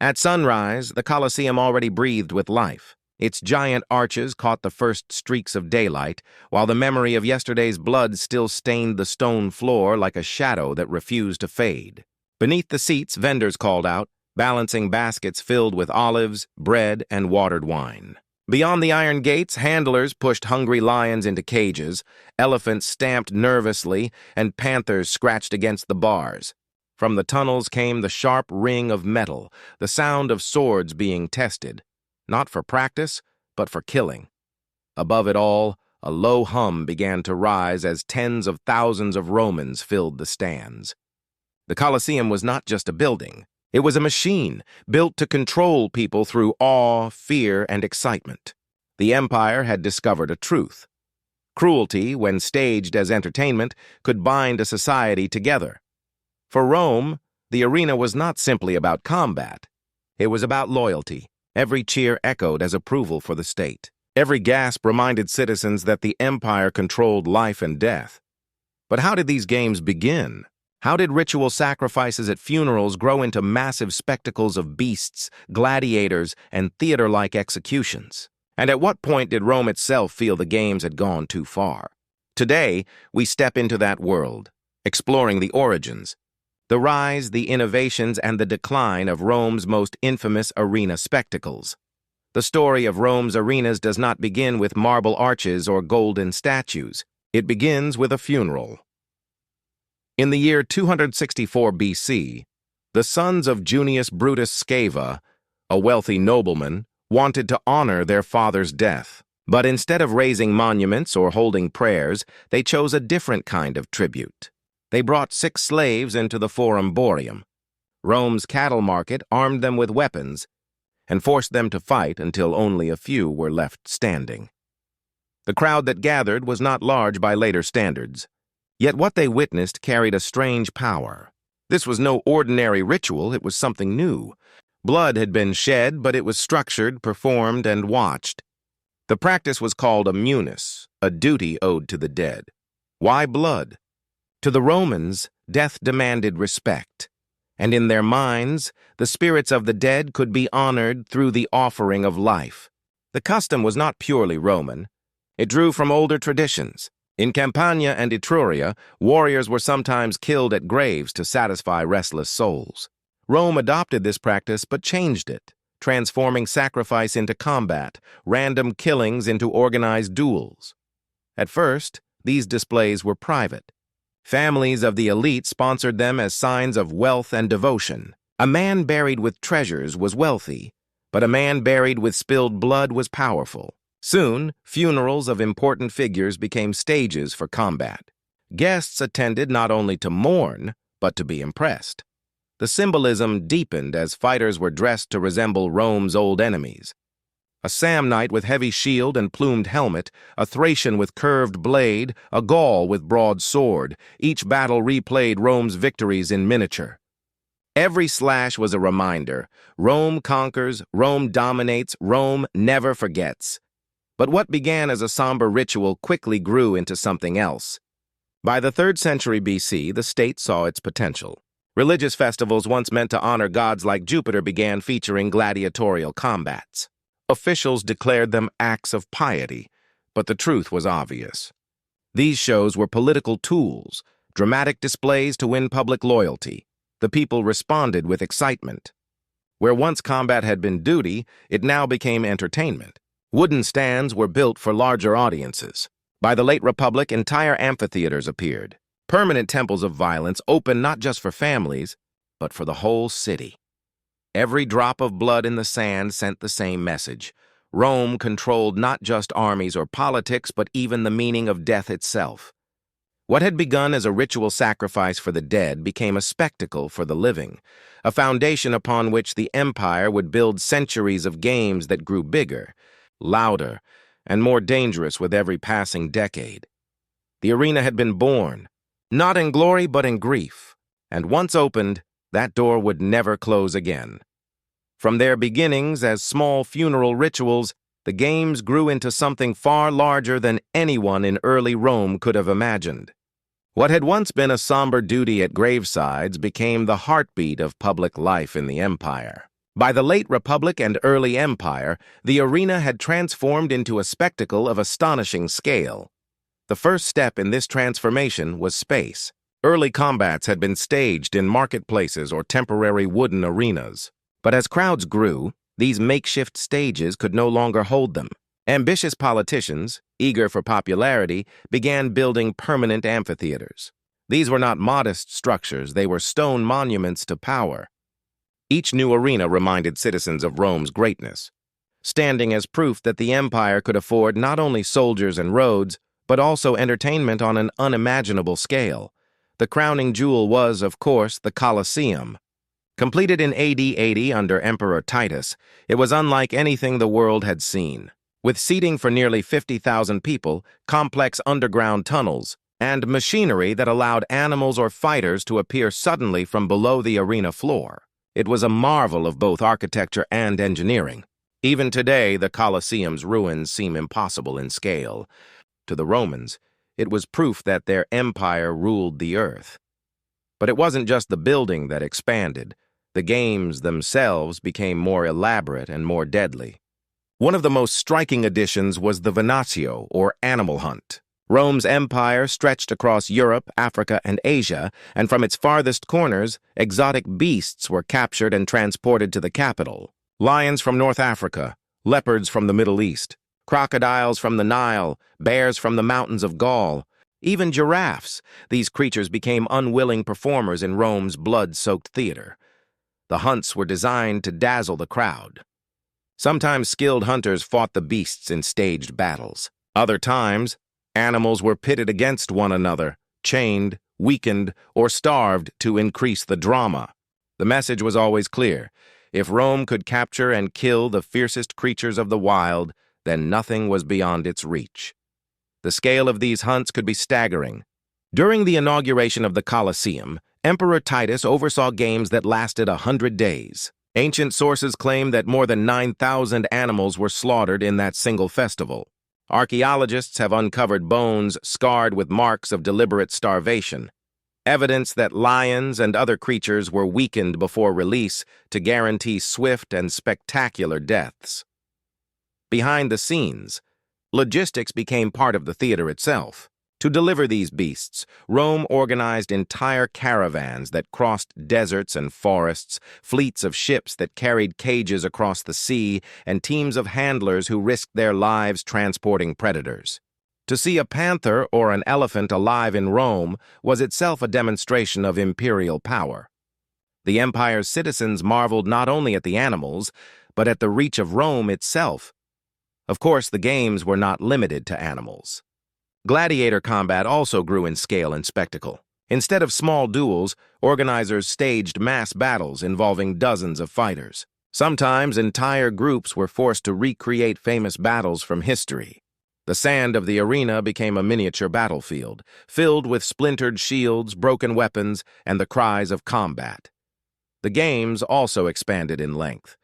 At sunrise, the Colosseum already breathed with life. Its giant arches caught the first streaks of daylight, while the memory of yesterday's blood still stained the stone floor like a shadow that refused to fade. Beneath the seats, vendors called out, balancing baskets filled with olives, bread, and watered wine. Beyond the iron gates, handlers pushed hungry lions into cages, elephants stamped nervously, and panthers scratched against the bars. From the tunnels came the sharp ring of metal, the sound of swords being tested, not for practice, but for killing. Above it all, a low hum began to rise as tens of thousands of Romans filled the stands. The Colosseum was not just a building. It was a machine built to control people through awe, fear, and excitement. The empire had discovered a truth. Cruelty, when staged as entertainment, could bind a society together. For Rome, the arena was not simply about combat. It was about loyalty. Every cheer echoed as approval for the state. Every gasp reminded citizens that the empire controlled life and death. But how did these games begin? How did ritual sacrifices at funerals grow into massive spectacles of beasts, gladiators, and theater-like executions? And at what point did Rome itself feel the games had gone too far? Today, we step into that world, exploring the origins, the rise, the innovations, and the decline of Rome's most infamous arena spectacles. The story of Rome's arenas does not begin with marble arches or golden statues. It begins with a funeral. In the year 264 BC, the sons of Junius Brutus Sceva, a wealthy nobleman, wanted to honor their father's death. But instead of raising monuments or holding prayers, they chose a different kind of tribute. They brought 6 slaves into the Forum Boarium. Rome's cattle market armed them with weapons and forced them to fight until only a few were left standing. The crowd that gathered was not large by later standards. Yet what they witnessed carried a strange power. This was no ordinary ritual, it was something new. Blood had been shed, but it was structured, performed, and watched. The practice was called a munus, a duty owed to the dead. Why blood? To the Romans, death demanded respect, and in their minds, the spirits of the dead could be honored through the offering of life. The custom was not purely Roman. It drew from older traditions. In Campania and Etruria, warriors were sometimes killed at graves to satisfy restless souls. Rome adopted this practice but changed it, transforming sacrifice into combat, random killings into organized duels. At first, these displays were private. Families of the elite sponsored them as signs of wealth and devotion. A man buried with treasures was wealthy, but a man buried with spilled blood was powerful. Soon, funerals of important figures became stages for combat. Guests attended not only to mourn, but to be impressed. The symbolism deepened as fighters were dressed to resemble Rome's old enemies. A Samnite with heavy shield and plumed helmet, a Thracian with curved blade, a Gaul with broad sword. Each battle replayed Rome's victories in miniature. Every slash was a reminder. Rome conquers, Rome dominates, Rome never forgets. But what began as a somber ritual quickly grew into something else. By the 3rd century BC, the state saw its potential. Religious festivals once meant to honor gods like Jupiter began featuring gladiatorial combats. Officials declared them acts of piety, but the truth was obvious. These shows were political tools, dramatic displays to win public loyalty. The people responded with excitement. Where once combat had been duty, it now became entertainment. Wooden stands were built for larger audiences. By the late Republic, entire amphitheaters appeared. Permanent temples of violence open not just for families, but for the whole city. Every drop of blood in the sand sent the same message. Rome controlled not just armies or politics, but even the meaning of death itself. What had begun as a ritual sacrifice for the dead became a spectacle for the living, a foundation upon which the empire would build centuries of games that grew bigger, louder, and more dangerous with every passing decade. The arena had been born, not in glory but in grief, and once opened, that door would never close again. From their beginnings as small funeral rituals, the games grew into something far larger than anyone in early Rome could have imagined. What had once been a somber duty at gravesides became the heartbeat of public life in the empire. By the late Republic and early Empire, the arena had transformed into a spectacle of astonishing scale. The first step in this transformation was space. Early combats had been staged in marketplaces or temporary wooden arenas. But as crowds grew, these makeshift stages could no longer hold them. Ambitious politicians, eager for popularity, began building permanent amphitheaters. These were not modest structures, they were stone monuments to power. Each new arena reminded citizens of Rome's greatness, standing as proof that the empire could afford not only soldiers and roads, but also entertainment on an unimaginable scale. The crowning jewel was, of course, the Colosseum. Completed in AD 80 under Emperor Titus, it was unlike anything the world had seen. With seating for nearly 50,000 people, complex underground tunnels, and machinery that allowed animals or fighters to appear suddenly from below the arena floor. It was a marvel of both architecture and engineering. Even today, the Colosseum's ruins seem impossible in scale. To the Romans, it was proof that their empire ruled the earth. But it wasn't just the building that expanded. The games themselves became more elaborate and more deadly. One of the most striking additions was the venatio, or animal hunt. Rome's empire stretched across Europe, Africa, and Asia, and from its farthest corners, exotic beasts were captured and transported to the capital. Lions from North Africa, leopards from the Middle East, crocodiles from the Nile, bears from the mountains of Gaul, even giraffes. These creatures became unwilling performers in Rome's blood-soaked theater. The hunts were designed to dazzle the crowd. Sometimes skilled hunters fought the beasts in staged battles. Other times, animals were pitted against one another, chained, weakened, or starved to increase the drama. The message was always clear. If Rome could capture and kill the fiercest creatures of the wild, then nothing was beyond its reach. The scale of these hunts could be staggering. During the inauguration of the Colosseum, Emperor Titus oversaw games that lasted 100 days. Ancient sources claim that more than 9,000 animals were slaughtered in that single festival. Archaeologists have uncovered bones scarred with marks of deliberate starvation, evidence that lions and other creatures were weakened before release to guarantee swift and spectacular deaths. Behind the scenes, logistics became part of the theater itself. To deliver these beasts, Rome organized entire caravans that crossed deserts and forests, fleets of ships that carried cages across the sea, and teams of handlers who risked their lives transporting predators. To see a panther or an elephant alive in Rome was itself a demonstration of imperial power. The empire's citizens marveled not only at the animals, but at the reach of Rome itself. Of course, the games were not limited to animals. Gladiator combat also grew in scale and spectacle. Instead of small duels, organizers staged mass battles involving dozens of fighters. Sometimes entire groups were forced to recreate famous battles from history. The sand of the arena became a miniature battlefield, filled with splintered shields, broken weapons, and the cries of combat. The games also expanded in length.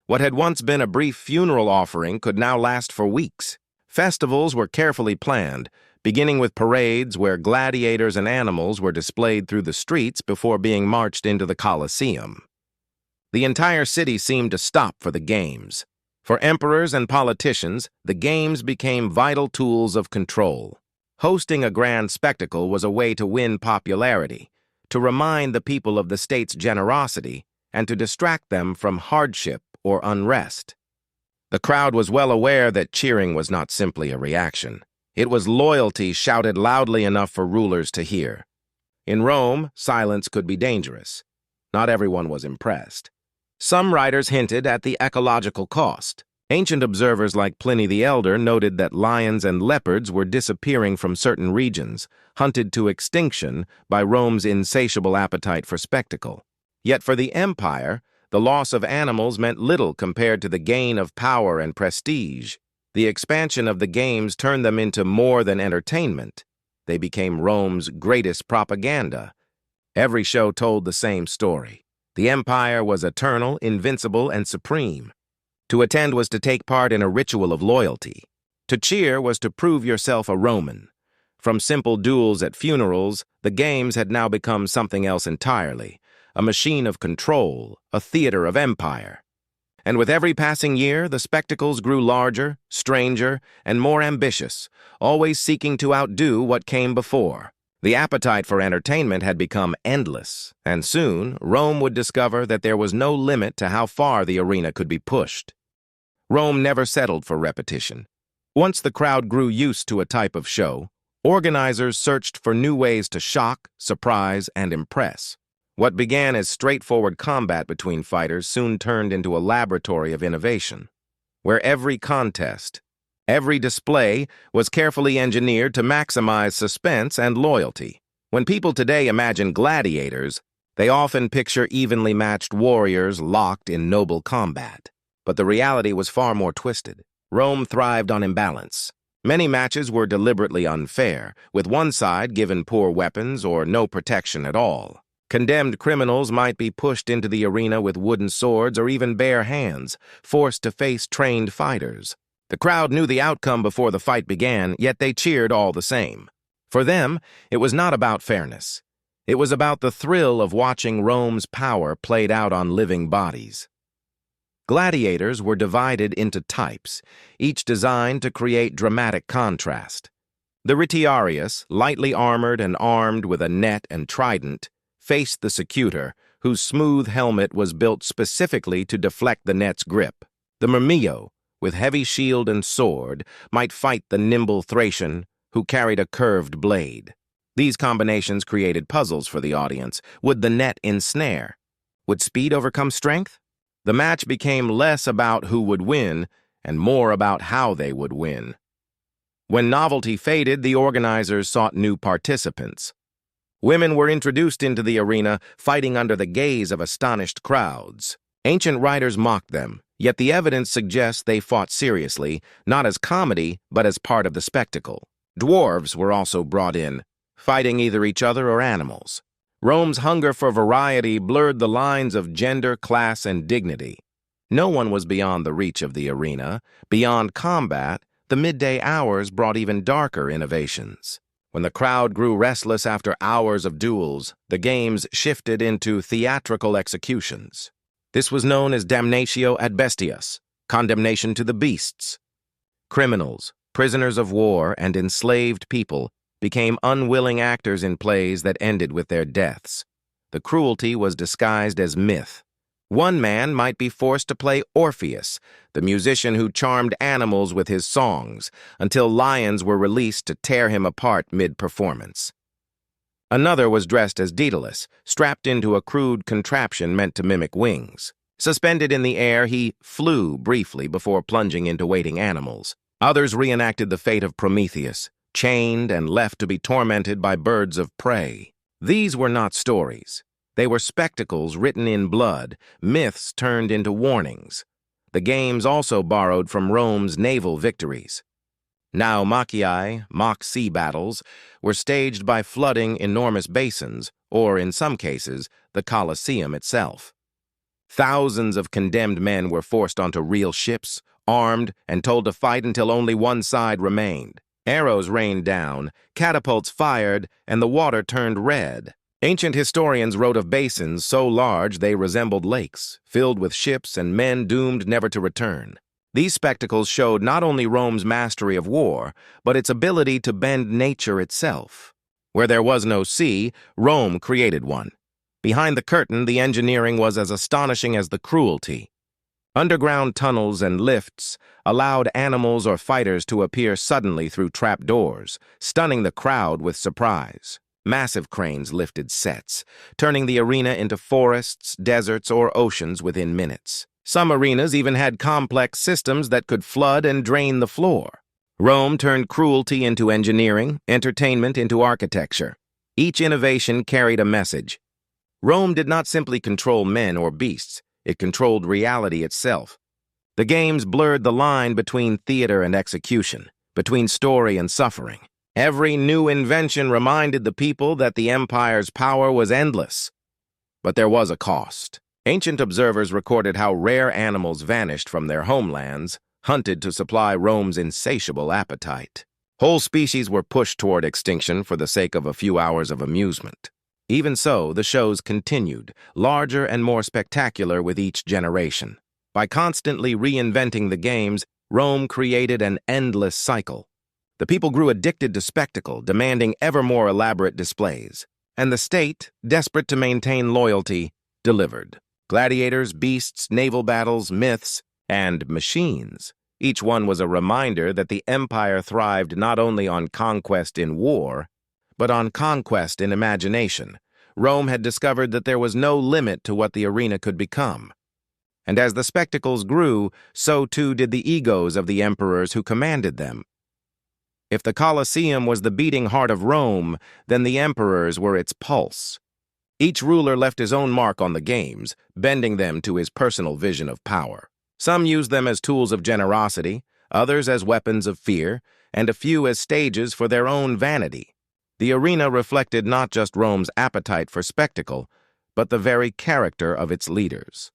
What had once been a brief funeral offering could now last for weeks. Festivals were carefully planned, beginning with parades where gladiators and animals were displayed through the streets before being marched into the Colosseum. The entire city seemed to stop for the games. For emperors and politicians, the games became vital tools of control. Hosting a grand spectacle was a way to win popularity, to remind the people of the state's generosity, and to distract them from hardship or unrest. The crowd was well aware that cheering was not simply a reaction. It was loyalty shouted loudly enough for rulers to hear. In Rome, silence could be dangerous. Not everyone was impressed. Some writers hinted at the ecological cost. Ancient observers like Pliny the Elder noted that lions and leopards were disappearing from certain regions, hunted to extinction by Rome's insatiable appetite for spectacle. Yet for the empire, the loss of animals meant little compared to the gain of power and prestige. The expansion of the games turned them into more than entertainment. They became Rome's greatest propaganda. Every show told the same story. The empire was eternal, invincible, and supreme. To attend was to take part in a ritual of loyalty. To cheer was to prove yourself a Roman. From simple duels at funerals, the games had now become something else entirely. A machine of control, a theater of empire. And with every passing year, the spectacles grew larger, stranger, and more ambitious, always seeking to outdo what came before. The appetite for entertainment had become endless, and soon Rome would discover that there was no limit to how far the arena could be pushed. Rome never settled for repetition. Once the crowd grew used to a type of show, organizers searched for new ways to shock, surprise, and impress. What began as straightforward combat between fighters soon turned into a laboratory of innovation, where every contest, every display was carefully engineered to maximize suspense and loyalty. When people today imagine gladiators, they often picture evenly matched warriors locked in noble combat. But the reality was far more twisted. Rome thrived on imbalance. Many matches were deliberately unfair, with one side given poor weapons or no protection at all. Condemned criminals might be pushed into the arena with wooden swords or even bare hands, forced to face trained fighters. The crowd knew the outcome before the fight began, yet they cheered all the same. For them, it was not about fairness. It was about the thrill of watching Rome's power played out on living bodies. Gladiators were divided into types, each designed to create dramatic contrast. The retiarius, lightly armored and armed with a net and trident, faced the secutor, whose smooth helmet was built specifically to deflect the net's grip. The myrmio, with heavy shield and sword, might fight the nimble Thracian, who carried a curved blade. These combinations created puzzles for the audience. Would the net ensnare? Would speed overcome strength? The match became less about who would win and more about how they would win. When novelty faded, the organizers sought new participants. Women were introduced into the arena, fighting under the gaze of astonished crowds. Ancient writers mocked them, yet the evidence suggests they fought seriously, not as comedy, but as part of the spectacle. Dwarves were also brought in, fighting either each other or animals. Rome's hunger for variety blurred the lines of gender, class, and dignity. No one was beyond the reach of the arena. Beyond combat, the midday hours brought even darker innovations. When the crowd grew restless after hours of duels, the games shifted into theatrical executions. This was known as damnatio ad bestias, condemnation to the beasts. Criminals, prisoners of war, and enslaved people became unwilling actors in plays that ended with their deaths. The cruelty was disguised as myth. One man might be forced to play Orpheus, the musician who charmed animals with his songs, until lions were released to tear him apart mid-performance. Another was dressed as Daedalus, strapped into a crude contraption meant to mimic wings. Suspended in the air, he flew briefly before plunging into waiting animals. Others reenacted the fate of Prometheus, chained and left to be tormented by birds of prey. These were not stories. They were spectacles written in blood, myths turned into warnings. The games also borrowed from Rome's naval victories. Naumachii, mock sea battles, were staged by flooding enormous basins, or in some cases, the Colosseum itself. Thousands of condemned men were forced onto real ships, armed, and told to fight until only one side remained. Arrows rained down, catapults fired, and the water turned red. Ancient historians wrote of basins so large they resembled lakes, filled with ships and men doomed never to return. These spectacles showed not only Rome's mastery of war, but its ability to bend nature itself. Where there was no sea, Rome created one. Behind the curtain, the engineering was as astonishing as the cruelty. Underground tunnels and lifts allowed animals or fighters to appear suddenly through trapdoors, stunning the crowd with surprise. Massive cranes lifted sets, turning the arena into forests, deserts, or oceans within minutes. Some arenas even had complex systems that could flood and drain the floor. Rome turned cruelty into engineering, entertainment into architecture. Each innovation carried a message. Rome did not simply control men or beasts, it controlled reality itself. The games blurred the line between theater and execution, between story and suffering. Every new invention reminded the people that the empire's power was endless. But there was a cost. Ancient observers recorded how rare animals vanished from their homelands, hunted to supply Rome's insatiable appetite. Whole species were pushed toward extinction for the sake of a few hours of amusement. Even so, the shows continued, larger and more spectacular with each generation. By constantly reinventing the games, Rome created an endless cycle. The people grew addicted to spectacle, demanding ever more elaborate displays. And the state, desperate to maintain loyalty, delivered. Gladiators, beasts, naval battles, myths, and machines. Each one was a reminder that the empire thrived not only on conquest in war, but on conquest in imagination. Rome had discovered that there was no limit to what the arena could become. And as the spectacles grew, so too did the egos of the emperors who commanded them. If the Colosseum was the beating heart of Rome, then the emperors were its pulse. Each ruler left his own mark on the games, bending them to his personal vision of power. Some used them as tools of generosity, others as weapons of fear, and a few as stages for their own vanity. The arena reflected not just Rome's appetite for spectacle, but the very character of its leaders.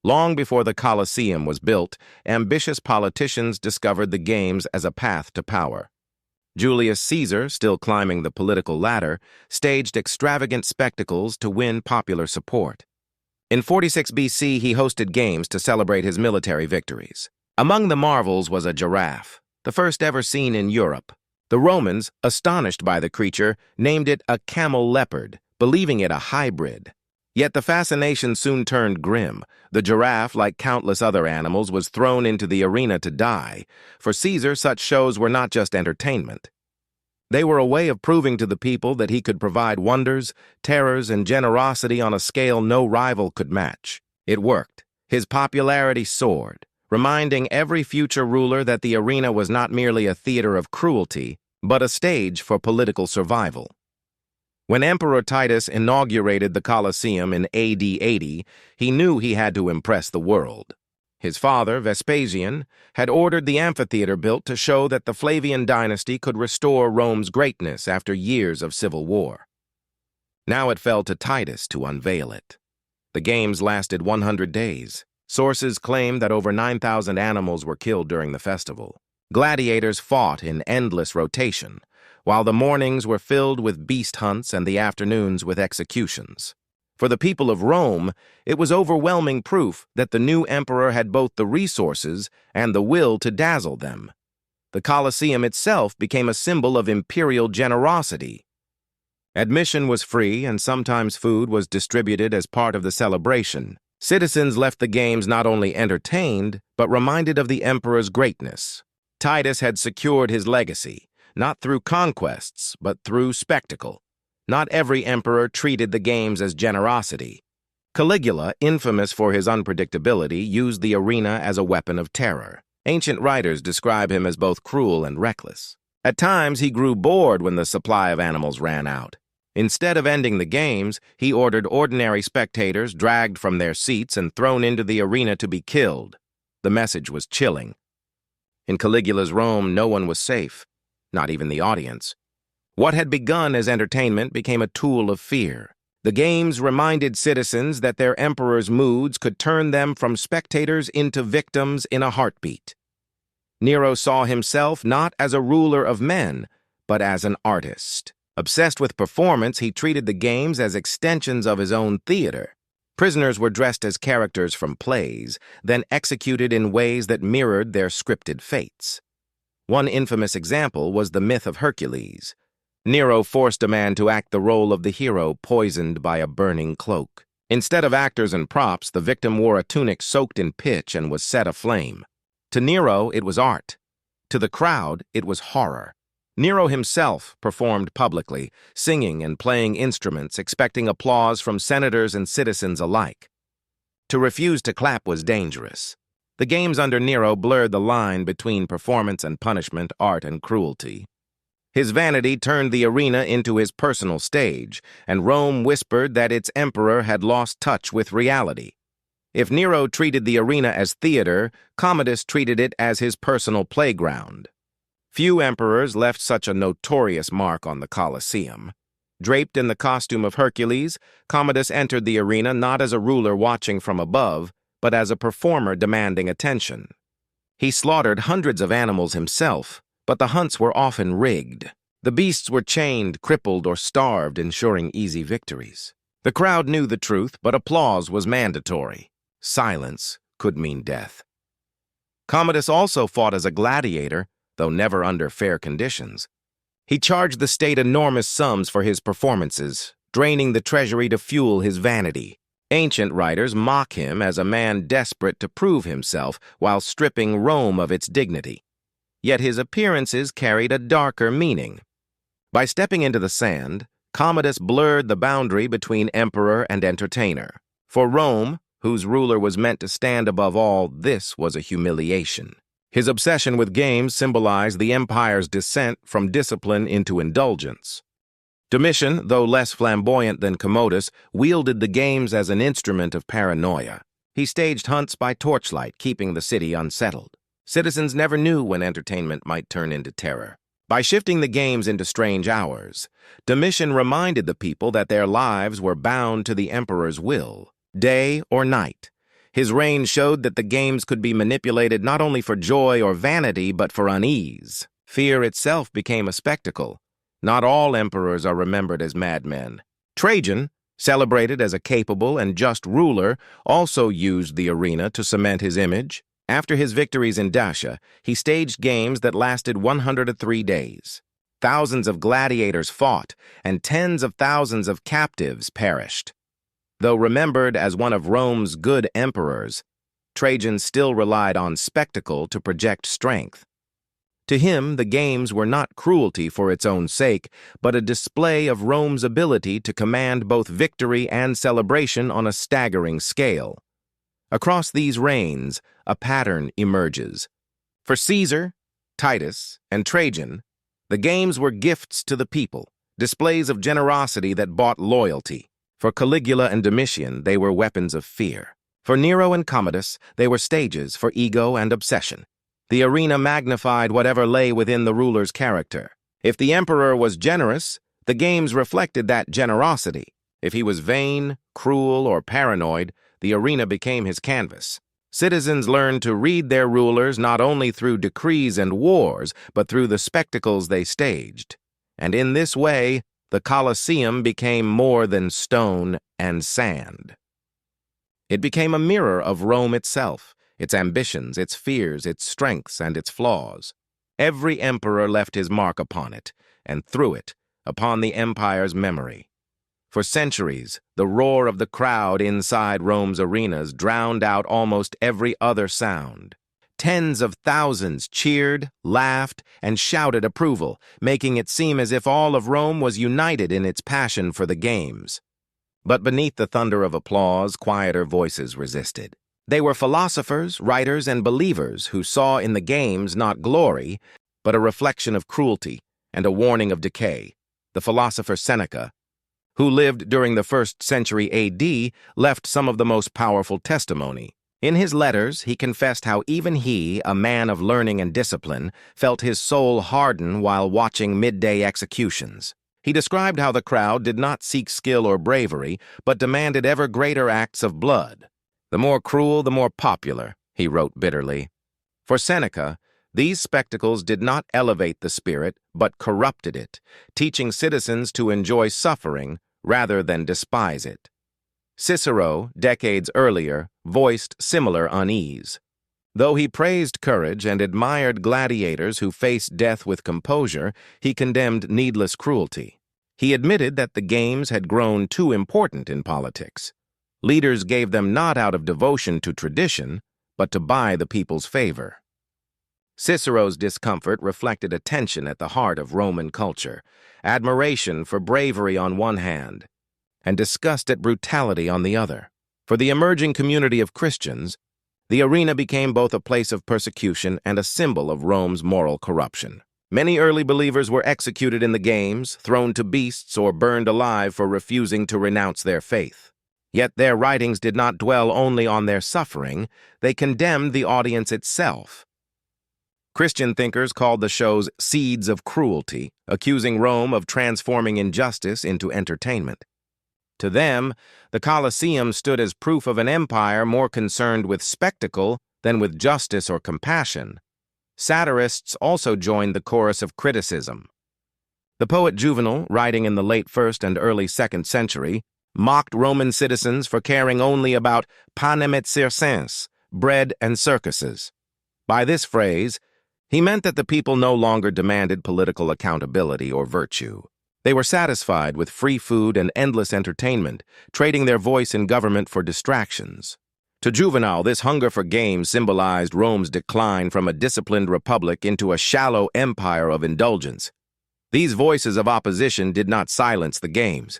Long before the Colosseum was built, ambitious politicians discovered the games as a path to power. Julius Caesar, still climbing the political ladder, staged extravagant spectacles to win popular support. In 46 BC, he hosted games to celebrate his military victories. Among the marvels was a giraffe, the first ever seen in Europe. The Romans, astonished by the creature, named it a camel leopard, believing it a hybrid. Yet the fascination soon turned grim. The giraffe, like countless other animals, was thrown into the arena to die. For Caesar, such shows were not just entertainment. They were a way of proving to the people that he could provide wonders, terrors, and generosity on a scale no rival could match. It worked. His popularity soared, reminding every future ruler that the arena was not merely a theater of cruelty, but a stage for political survival. When Emperor Titus inaugurated the Colosseum in AD 80, he knew he had to impress the world. His father, Vespasian, had ordered the amphitheater built to show that the Flavian dynasty could restore Rome's greatness after years of civil war. Now it fell to Titus to unveil it. The games lasted 100 days. Sources claim that over 9,000 animals were killed during the festival. Gladiators fought in endless rotation, while the mornings were filled with beast hunts and the afternoons with executions. For the people of Rome, it was overwhelming proof that the new emperor had both the resources and the will to dazzle them. The Colosseum itself became a symbol of imperial generosity. Admission was free, and sometimes food was distributed as part of the celebration. Citizens left the games not only entertained, but reminded of the emperor's greatness. Titus had secured his legacy, not through conquests, but through spectacle. Not every emperor treated the games as generosity. Caligula, infamous for his unpredictability, used the arena as a weapon of terror. Ancient writers describe him as both cruel and reckless. At times, he grew bored when the supply of animals ran out. Instead of ending the games, he ordered ordinary spectators dragged from their seats and thrown into the arena to be killed. The message was chilling. In Caligula's Rome, no one was safe, not even the audience. What had begun as entertainment became a tool of fear. The games reminded citizens that their emperor's moods could turn them from spectators into victims in a heartbeat. Nero saw himself not as a ruler of men, but as an artist. Obsessed with performance, he treated the games as extensions of his own theater. Prisoners were dressed as characters from plays, then executed in ways that mirrored their scripted fates. One infamous example was the myth of Hercules. Nero forced a man to act the role of the hero poisoned by a burning cloak. Instead of actors and props, the victim wore a tunic soaked in pitch and was set aflame. To Nero, it was art. To the crowd, it was horror. Nero himself performed publicly, singing and playing instruments, expecting applause from senators and citizens alike. To refuse to clap was dangerous. The games under Nero blurred the line between performance and punishment, art and cruelty. His vanity turned the arena into his personal stage, and Rome whispered that its emperor had lost touch with reality. If Nero treated the arena as theater, Commodus treated it as his personal playground. Few emperors left such a notorious mark on the Colosseum. Draped in the costume of Hercules, Commodus entered the arena not as a ruler watching from above, but as a performer demanding attention. He slaughtered hundreds of animals himself, but the hunts were often rigged. The beasts were chained, crippled, or starved, ensuring easy victories. The crowd knew the truth, but applause was mandatory. Silence, could mean death. Commodus also fought as a gladiator, though never under fair conditions. He charged the state enormous sums for his performances, draining the treasury to fuel his vanity. Ancient writers mock him as a man desperate to prove himself while stripping Rome of its dignity. Yet his appearances carried a darker meaning. By stepping into the sand, Commodus blurred the boundary between emperor and entertainer. For Rome, whose ruler was meant to stand above all, this was a humiliation. His obsession with games symbolized the empire's descent from discipline into indulgence. Domitian, though less flamboyant than Commodus, wielded the games as an instrument of paranoia. He staged hunts by torchlight, keeping the city unsettled. Citizens never knew when entertainment might turn into terror. By shifting the games into strange hours, Domitian reminded the people that their lives were bound to the emperor's will, day or night. His reign showed that the games could be manipulated not only for joy or vanity, but for unease. Fear itself became a spectacle. Not all emperors are remembered as madmen. Trajan, celebrated as a capable and just ruler, also used the arena to cement his image. After his victories in Dacia, he staged games that lasted 103 days. Thousands of gladiators fought, and tens of thousands of captives perished. Though remembered as one of Rome's good emperors, Trajan still relied on spectacle to project strength. To him, the games were not cruelty for its own sake, but a display of Rome's ability to command both victory and celebration on a staggering scale. Across these reigns, a pattern emerges. For Caesar, Titus, and Trajan, the games were gifts to the people, displays of generosity that bought loyalty. For Caligula and Domitian, they were weapons of fear. For Nero and Commodus, they were stages for ego and obsession. The arena magnified whatever lay within the ruler's character. If the emperor was generous, the games reflected that generosity. If he was vain, cruel, or paranoid, the arena became his canvas. Citizens learned to read their rulers not only through decrees and wars, but through the spectacles they staged. And in this way, the Colosseum became more than stone and sand. It became a mirror of Rome itself, its ambitions, its fears, its strengths, and its flaws. Every emperor left his mark upon it, and through it, upon the empire's memory. For centuries, the roar of the crowd inside Rome's arenas drowned out almost every other sound. Tens of thousands cheered, laughed, and shouted approval, making it seem as if all of Rome was united in its passion for the games. But beneath the thunder of applause, quieter voices resisted. They were philosophers, writers, and believers who saw in the games not glory, but a reflection of cruelty and a warning of decay. The philosopher Seneca, who lived during the 1st century AD, left some of the most powerful testimony. In his letters, he confessed how even he, a man of learning and discipline, felt his soul harden while watching midday executions. He described how the crowd did not seek skill or bravery, but demanded ever greater acts of blood. The more cruel, the more popular, he wrote bitterly. For Seneca, these spectacles did not elevate the spirit, but corrupted it, teaching citizens to enjoy suffering rather than despise it. Cicero, decades earlier, voiced similar unease. Though he praised courage and admired gladiators who faced death with composure, he condemned needless cruelty. He admitted that the games had grown too important in politics. Leaders gave them not out of devotion to tradition, but to buy the people's favor. Cicero's discomfort reflected a tension at the heart of Roman culture, admiration for bravery on one hand, and disgust at brutality on the other. For the emerging community of Christians, the arena became both a place of persecution and a symbol of Rome's moral corruption. Many early believers were executed in the games, thrown to beasts, or burned alive for refusing to renounce their faith. Yet their writings did not dwell only on their suffering, they condemned the audience itself. Christian thinkers called the shows seeds of cruelty, accusing Rome of transforming injustice into entertainment. To them, the Colosseum stood as proof of an empire more concerned with spectacle than with justice or compassion. Satirists also joined the chorus of criticism. The poet Juvenal, writing in the late 1st and early 2nd century, mocked Roman citizens for caring only about panem et circenses, bread and circuses. By this phrase, he meant that the people no longer demanded political accountability or virtue. They were satisfied with free food and endless entertainment, trading their voice in government for distractions. To Juvenal, this hunger for games symbolized Rome's decline from a disciplined republic into a shallow empire of indulgence. These voices of opposition did not silence the games.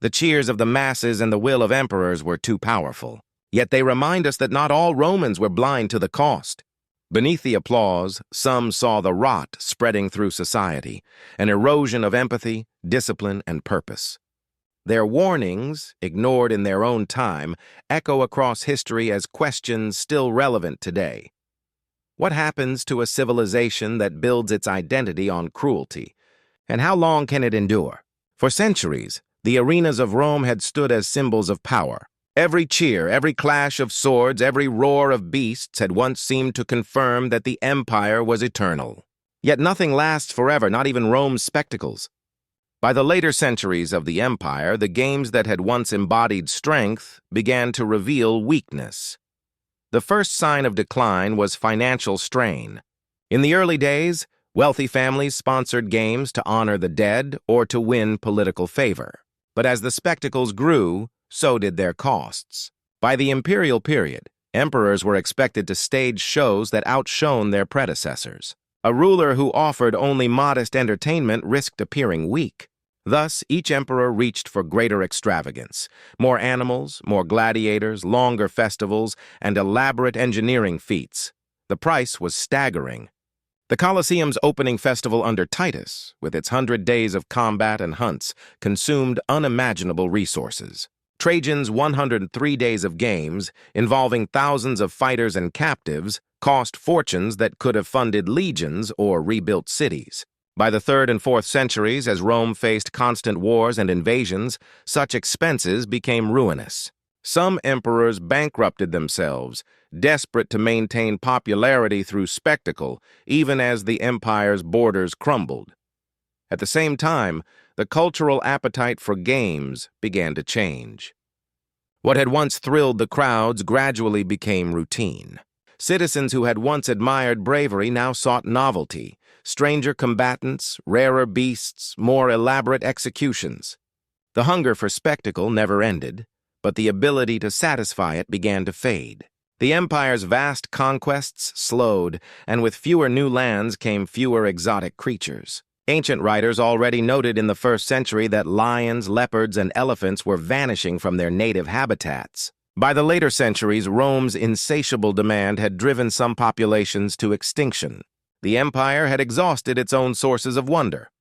The cheers of the masses and the will of emperors were too powerful. Yet they remind us that not all Romans were blind to the cost. Beneath the applause, some saw the rot spreading through society, an erosion of empathy, discipline, and purpose. Their warnings, ignored in their own time, echo across history as questions still relevant today. What happens to a civilization that builds its identity on cruelty? And how long can it endure? For centuries, the arenas of Rome had stood as symbols of power. Every cheer, every clash of swords, every roar of beasts had once seemed to confirm that the empire was eternal. Yet nothing lasts forever, not even Rome's spectacles. By the later centuries of the empire, the games that had once embodied strength began to reveal weakness. The first sign of decline was financial strain. In the early days, wealthy families sponsored games to honor the dead or to win political favor. But as the spectacles grew, so did their costs. By the imperial period, emperors were expected to stage shows that outshone their predecessors. A ruler who offered only modest entertainment risked appearing weak. Thus, each emperor reached for greater extravagance, more animals, more gladiators, longer festivals, and elaborate engineering feats. The price was staggering. The Colosseum's opening festival under Titus, with its 100 days of combat and hunts, consumed unimaginable resources. Trajan's 103 days of games, involving thousands of fighters and captives, cost fortunes that could have funded legions or rebuilt cities. By the 3rd and 4th centuries, as Rome faced constant wars and invasions, such expenses became ruinous. Some emperors bankrupted themselves, desperate to maintain popularity through spectacle, even as the empire's borders crumbled. At the same time, the cultural appetite for games began to change. What had once thrilled the crowds gradually became routine. Citizens who had once admired bravery now sought novelty, stranger combatants, rarer beasts, more elaborate executions. The hunger for spectacle never ended, but the ability to satisfy it began to fade. The empire's vast conquests slowed, and with fewer new lands came fewer exotic creatures. Ancient writers already noted in the 1st century that lions, leopards, and elephants were vanishing from their native habitats. By the later centuries, Rome's insatiable demand had driven some populations to extinction. The empire had exhausted its own sources of wonder.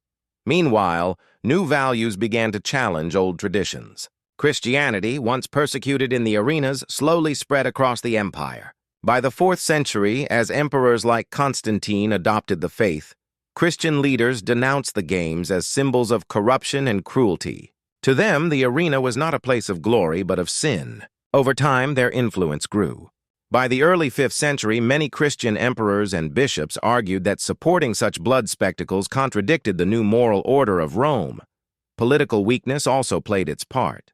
Meanwhile, new values began to challenge old traditions. Christianity, once persecuted in the arenas, slowly spread across the empire. By the 4th century, as emperors like Constantine adopted the faith, Christian leaders denounced the games as symbols of corruption and cruelty. To them, the arena was not a place of glory, but of sin. Over time, their influence grew. By the early 5th century, many Christian emperors and bishops argued that supporting such blood spectacles contradicted the new moral order of Rome. Political weakness also played its part.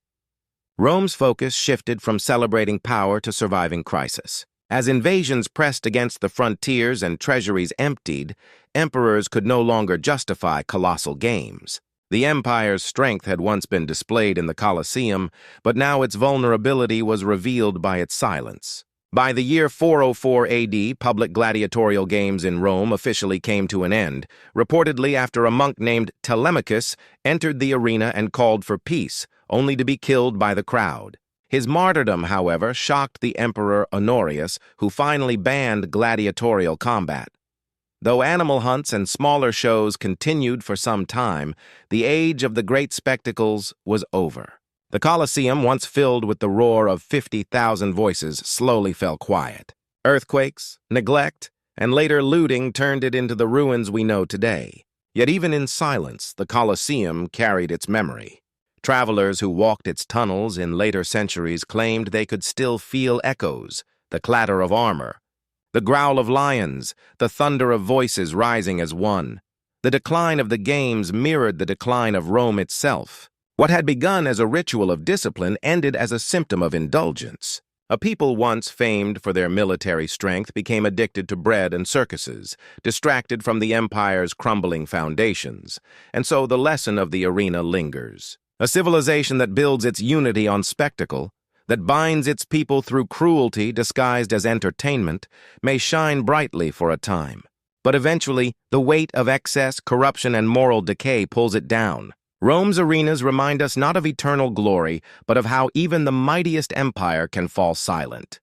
Rome's focus shifted from celebrating power to surviving crisis. As invasions pressed against the frontiers and treasuries emptied, emperors could no longer justify colossal games. The empire's strength had once been displayed in the Colosseum, but now its vulnerability was revealed by its silence. By the year 404 AD, public gladiatorial games in Rome officially came to an end, reportedly after a monk named Telemachus entered the arena and called for peace, only to be killed by the crowd. His martyrdom, however, shocked the emperor Honorius, who finally banned gladiatorial combat. Though animal hunts and smaller shows continued for some time, the age of the great spectacles was over. The Colosseum, once filled with the roar of 50,000 voices, slowly fell quiet. Earthquakes, neglect, and later looting turned it into the ruins we know today. Yet even in silence, the Colosseum carried its memory. Travelers who walked its tunnels in later centuries claimed they could still feel echoes, the clatter of armor, the growl of lions, the thunder of voices rising as one. The decline of the games mirrored the decline of Rome itself. What had begun as a ritual of discipline ended as a symptom of indulgence. A people once famed for their military strength became addicted to bread and circuses, distracted from the empire's crumbling foundations, and so the lesson of the arena lingers. A civilization that builds its unity on spectacle, that binds its people through cruelty disguised as entertainment, may shine brightly for a time. But eventually, the weight of excess, corruption, and moral decay pulls it down. Rome's arenas remind us not of eternal glory, but of how even the mightiest empire can fall silent.